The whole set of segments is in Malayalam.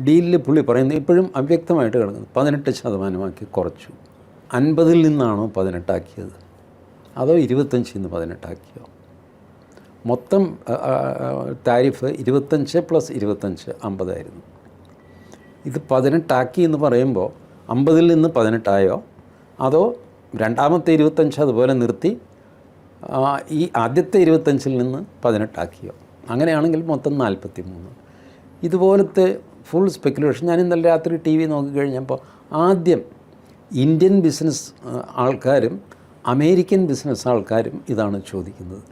ഡീലിൽ പുള്ളി പറയുന്നത് ഇപ്പോഴും അവ്യക്തമായിട്ട് കിടക്കുന്നത് 18% കുറച്ചു. 50 നിന്നാണോ 18 ആക്കിയത്, അതോ 25 നിന്ന് 18 ആക്കിയോ? മൊത്തം താരിഫ് 25 + 25 50 ആയിരുന്നു. ഇത് 18 ആക്കി എന്ന് പറയുമ്പോൾ 50 നിന്ന് 18 ആയോ, അതോ രണ്ടാമത്തെ 25 അതുപോലെ നിർത്തി ഈ ആദ്യത്തെ 25 നിന്ന് 18 ആക്കിയോ? അങ്ങനെയാണെങ്കിൽ മൊത്തം 43. ഇതുപോലത്തെ ഫുൾ സ്പെക്കുലേഷൻ. ഞാൻ ഇന്നലെ രാത്രി ടി വി നോക്കിക്കഴിഞ്ഞപ്പോൾ ആദ്യം ഇന്ത്യൻ ബിസിനസ് ആൾക്കാരും അമേരിക്കൻ ബിസിനസ് ആൾക്കാരും ഇതാണ് ചോദിക്കുന്നത്.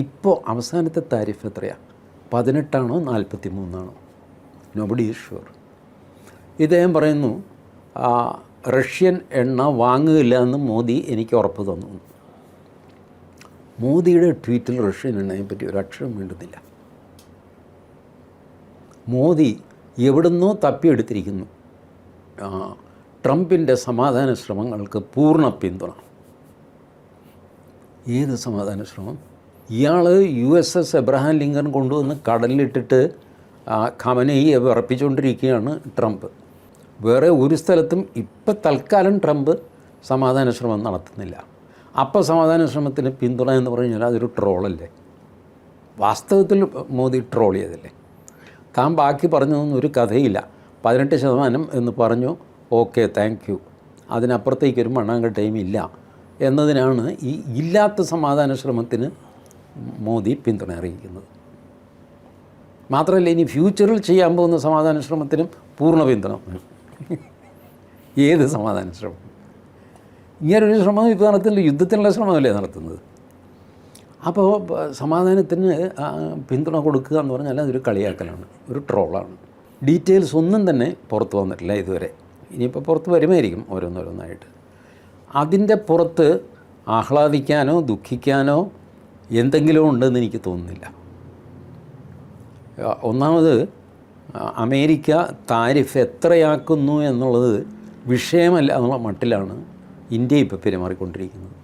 ഇപ്പോൾ അവസാനത്തെ താരിഫ് എത്രയാണ്? 18 ആണോ 43 ആണോ? Nobody is sure. ഇദ്ദേഹം പറയുന്നു റഷ്യൻ എണ്ണ വാങ്ങുകയില്ല എന്ന് മോദി എനിക്ക് ഉറപ്പ് തന്നു. മോദിയുടെ ട്വീറ്റിൽ റഷ്യൻ എണ്ണയെപ്പറ്റി ഒരു അക്ഷരം വേണ്ടുന്നില്ല. മോദി എവിടുന്നോ തപ്പിയെടുത്തിരിക്കുന്നു ട്രംപിൻ്റെ സമാധാന ശ്രമങ്ങൾക്ക് പൂർണ്ണ പിന്തുണ. ഏത് സമാധാന ശ്രമം? ഇയാൾ USS എബ്രഹാം ലിങ്കൺ കൊണ്ടുവന്ന് കടലിലിട്ടിട്ട് ഖമനയെ വിറപ്പിച്ചുകൊണ്ടിരിക്കുകയാണ് ട്രംപ്. വേറെ ഒരു സ്ഥലത്തും ഇപ്പം തൽക്കാലം ട്രംപ് സമാധാന ശ്രമം നടത്തുന്നില്ല. അപ്പോൾ സമാധാന ശ്രമത്തിന് പിന്തുണ എന്ന് പറഞ്ഞാൽ അതൊരു ട്രോളല്ലേ? വാസ്തവത്തിൽ മോദി ട്രോൾ ചെയ്തല്ലേ? താൻ ബാക്കി പറഞ്ഞതൊന്നും ഒരു കഥയില്ല. 18% എന്ന് പറഞ്ഞു, ഓക്കെ താങ്ക് യു, അതിനപ്പുറത്തേക്കൊരു മണ്ണാങ്കട്ടയും ഇല്ല എന്നതിനാണ് ഈ ഇല്ലാത്ത സമാധാന ശ്രമത്തിന് മോദി പിന്തുണ അറിയിക്കുന്നത്. മാത്രമല്ല ഇനി ഫ്യൂച്ചറിൽ ചെയ്യാൻ പോകുന്ന സമാധാന ശ്രമത്തിനും പൂർണ്ണ പിന്തുണ. ഏത് സമാധാന ശ്രമം? ഇങ്ങനൊരു ശ്രമം ഇപ്പോൾ നടത്തുന്നില്ല, യുദ്ധത്തിനുള്ള ശ്രമമല്ലേ നടത്തുന്നത്. അപ്പോൾ സമാധാനത്തിന് പിന്തുണ കൊടുക്കുക എന്ന് പറഞ്ഞാൽ അതൊരു കളിയാക്കലാണ്, ഒരു ട്രോളാണ്. ഡീറ്റെയിൽസ് ഒന്നും തന്നെ പുറത്ത് വന്നിട്ടില്ല ഇതുവരെ. ഇനിയിപ്പോൾ പുറത്ത് വരുമായിരിക്കും ഓരോന്നോരോന്നായിട്ട്. അതിൻ്റെ പുറത്ത് ആഹ്ലാദിക്കാനോ ദുഃഖിക്കാനോ എന്തെങ്കിലും ഉണ്ടെന്ന് എനിക്ക് തോന്നുന്നില്ല. ഒന്നാമത് അമേരിക്ക താരിഫ് എത്രയാക്കുന്നു എന്നുള്ളത് വിഷയമല്ല എന്നുള്ള മട്ടിലാണ് ഇന്ത്യ ഇപ്പോൾ പെരുമാറിക്കൊണ്ടിരിക്കുന്നത്.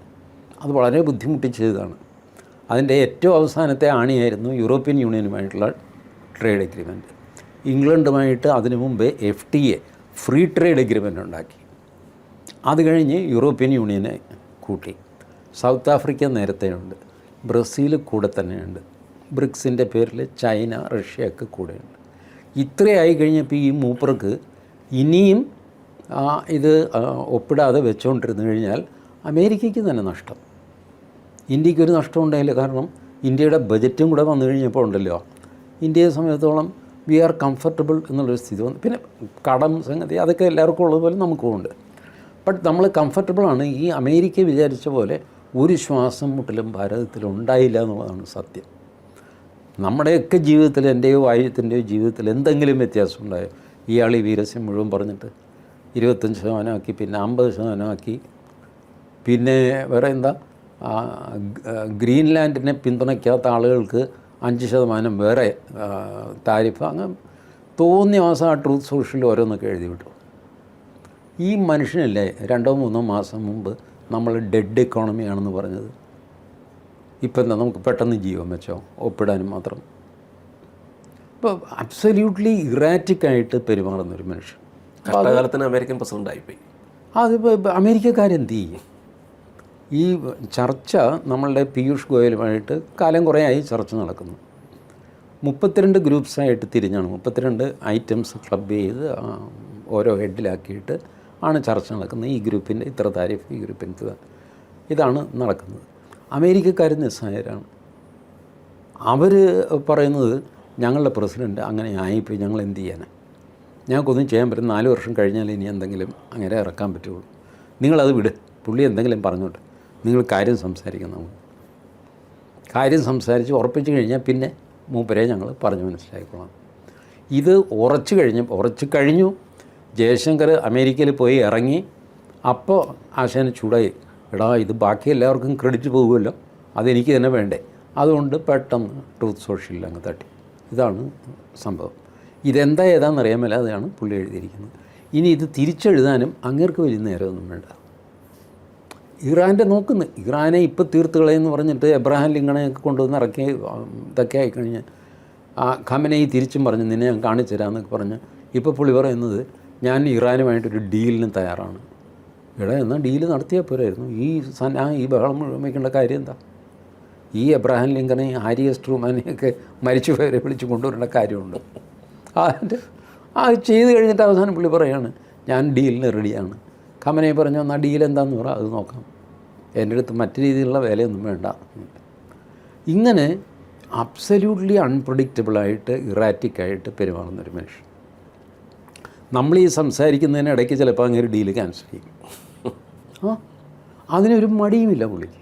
അത് വളരെ ബുദ്ധിമുട്ടിച്ചതാണ്. അതിൻ്റെ ഏറ്റവും അവസാനത്തെ ആണിയായിരുന്നു യൂറോപ്യൻ യൂണിയനുമായിട്ടുള്ള ട്രേഡ് എഗ്രിമെൻറ്റ്. ഇംഗ്ലണ്ടുമായിട്ട് അതിനു മുമ്പേ FTA ഫ്രീ ട്രേഡ് എഗ്രിമെൻ്റ് ഉണ്ടാക്കി. അത് കഴിഞ്ഞ് യൂറോപ്യൻ യൂണിയനെ കൂട്ടി. സൗത്ത് ആഫ്രിക്ക നേരത്തെ ഉണ്ട്, ബ്രസീൽ കൂടെ തന്നെയുണ്ട്, ബ്രിക്സിൻ്റെ പേരിൽ ചൈന റഷ്യയൊക്കെ കൂടെയുണ്ട്. ഇത്രയായി കഴിഞ്ഞപ്പോൾ ഈ മൂപ്പർക്ക് ഇനിയും ഇത് ഒപ്പിടാതെ വെച്ചുകൊണ്ടിരുന്നു കഴിഞ്ഞാൽ അമേരിക്കയ്ക്ക് തന്നെ നഷ്ടം. ഇന്ത്യക്കൊരു നഷ്ടം ഉണ്ടായില്ല. കാരണം ഇന്ത്യയുടെ ബജറ്റും കൂടെ വന്നു കഴിഞ്ഞപ്പോൾ ഉണ്ടല്ലോ, ഇന്ത്യയെ സംബന്ധിച്ചിടത്തോളം വി ആർ കംഫർട്ടബിൾ എന്നുള്ളൊരു സ്ഥിതി വന്നു. പിന്നെ കടം സംഗതി അതൊക്കെ എല്ലാവർക്കും ഉള്ളതുപോലെ നമുക്കും ഉണ്ട്. ബട്ട് നമ്മൾ കംഫർട്ടബിളാണ്. ഈ അമേരിക്ക വിചാരിച്ച പോലെ ഒരു ശ്വാസം മുട്ടലും ഭാരതത്തിൽ ഉണ്ടായില്ല എന്നുള്ളതാണ് സത്യം. നമ്മുടെയൊക്കെ ജീവിതത്തിൽ, എൻ്റെയോ ആയിരത്തിൻ്റെയോ ജീവിതത്തിൽ എന്തെങ്കിലും വ്യത്യാസം ഉണ്ടായോ? ഇയാൾ ഈ വീരസ്യം മുഴുവൻ പറഞ്ഞിട്ട് 25% ആക്കി, പിന്നെ 50% ആക്കി, പിന്നെ വേറെ എന്താ, ഗ്രീൻലാൻഡിനെ പിന്തുണയ്ക്കാത്ത ആളുകൾക്ക് 5% വേറെ താരിഫ്. അങ്ങ് തോന്നിയ മാസം ആ ട്രൂത്ത് സോഷ്യലിൽ ഓരോന്നൊക്കെ എഴുതി വിട്ടു. ഈ മനുഷ്യനല്ലേ 2-3 മാസം മുമ്പ് നമ്മൾ ഡെഡ് എക്കോണമിയാണെന്ന് പറഞ്ഞത്? ഇപ്പം എന്താ, നമുക്ക് പെട്ടെന്ന് ജീവൻ വെച്ചോ ഒപ്പിടാനും മാത്രം? ഇപ്പോൾ അബ്സല്യൂട്ട്ലി ഇറാറ്റിക്കായിട്ട് പെരുമാറുന്നൊരു മനുഷ്യൻ. കഷ്ടകാലത്തിന് അമേരിക്കൻ പ്രസിഡൻ്റ് ആയിപ്പോയി. അതിപ്പോൾ അമേരിക്കക്കാരെന്ത് ചെയ്യും? ഈ ചർച്ച നമ്മളുടെ പീയൂഷ് ഗോയലുമായിട്ട് കാലം കുറേയായി ചർച്ച നടക്കുന്നു. 32 ഗ്രൂപ്പ്സായിട്ട് തിരിഞ്ഞാണ്, 32 ഐറ്റംസ് ക്ലബ് ചെയ്ത് ഓരോ ഹെഡിലാക്കിയിട്ട് ആണ് ചർച്ച നടക്കുന്നത്. ഈ ഗ്രൂപ്പിൻ്റെ ഇത്ര താരിഫ്, ഈ ഗ്രൂപ്പിൻ്റെ ഇതാണ് നടക്കുന്നത്. അമേരിക്കക്കാർ നിസ്സഹായരാണ്. അവർ പറയുന്നത് ഞങ്ങളുടെ പ്രസിഡൻറ്റ് അങ്ങനെ ആയിപ്പോയി, ഞങ്ങൾ എന്ത് ചെയ്യാനാണ്, ഞങ്ങൾക്കൊന്നും ചെയ്യാൻ പറ്റും, 4 വർഷം കഴിഞ്ഞാൽ ഇനി എന്തെങ്കിലും അങ്ങനെ ഇറക്കാൻ പറ്റുള്ളൂ, നിങ്ങളത് വിട്, പുള്ളി എന്തെങ്കിലും പറഞ്ഞോട്ടെ, നിങ്ങൾ കാര്യം സംസാരിക്കണം. നമുക്ക് കാര്യം സംസാരിച്ച് ഉറപ്പിച്ച് കഴിഞ്ഞാൽ പിന്നെ മൂപ്പരെ ഞങ്ങൾ പറഞ്ഞു മനസ്സിലാക്കിക്കൊള്ളാം. ഇത് ഉറച്ചു കഴിഞ്ഞു. ജയശങ്കർ അമേരിക്കയിൽ പോയി ഇറങ്ങി. അപ്പോൾ ആശാന് ചൂടായി, എടാ ഇത് ബാക്കി എല്ലാവർക്കും ക്രെഡിറ്റ് പോകുമല്ലോ, അതെനിക്ക് തന്നെ വേണ്ടേ, അതുകൊണ്ട് പെട്ടെന്ന് ട്രൂത്ത് സോഷ്യലിൽ അങ്ങ് തട്ടി. ഇതാണ് സംഭവം. ഇതെന്താ ഏതാണെന്നറിയാൻ മേല, അതാണ് പുള്ളി എഴുതിയിരിക്കുന്നത്. ഇനി ഇത് തിരിച്ചെഴുതാനും അങ്ങേർക്ക് വലിയ നേരമൊന്നും വേണ്ട. ഇറാൻ്റെ നോക്കുന്നു, ഇറാനെ ഇപ്പോൾ തീർത്ത് കളയെന്ന് പറഞ്ഞിട്ട് എബ്രഹാം ലിങ്കണെയൊക്കെ കൊണ്ടുവന്ന് ഇറക്കി ഇതൊക്കെ ആയിക്കഴിഞ്ഞ് ഖമനയി തിരിച്ചും പറഞ്ഞ് നിന്നെ ഞാൻ കാണിച്ചു തരാമെന്നൊക്കെ പറഞ്ഞ് ഇപ്പോൾ പുള്ളി പറയുന്നത് ഞാൻ ഇറാനുമായിട്ടൊരു ഡീലിന് തയ്യാറാണ്. എടാ എന്നാൽ ഡീല് നടത്തിയാൽ പോരായിരുന്നു. ഈ ബഹളം മുഴുവൻ വയ്ക്കേണ്ട കാര്യം എന്താ? ഈ എബ്രഹാം ലിങ്കനെ, ഹാരി എസ് ട്രൂമാനെയൊക്കെ മരിച്ചു പേരെ വിളിച്ച് കൊണ്ടുവരേണ്ട കാര്യമുണ്ട്. അത് ചെയ്ത് കഴിഞ്ഞിട്ട് അവസാനം പുള്ളി പറയാണ് ഞാൻ ഡീലിന് റെഡിയാണ്. ഖമനയെ പറഞ്ഞു എന്നാൽ ഡീൽ എന്താണെന്ന് പറ, അത് നോക്കാം, എൻ്റെ അടുത്ത് മറ്റു രീതിയിലുള്ള വേലയൊന്നും വേണ്ട. ഇങ്ങനെ അബ്സല്യൂട്ട്ലി അൺപ്രഡിക്റ്റബിളായിട്ട് ഇറാറ്റിക്കായിട്ട് പെരുമാറുന്നൊരു മനുഷ്യൻ. നമ്മൾ ഈ സംസാരിക്കുന്നതിനിടയ്ക്ക് ചിലപ്പോൾ അങ്ങനെ ഡീല് ക്യാൻസൽ ചെയ്യും. അതിനൊരു മടിയുമില്ല പുള്ളിക്ക്.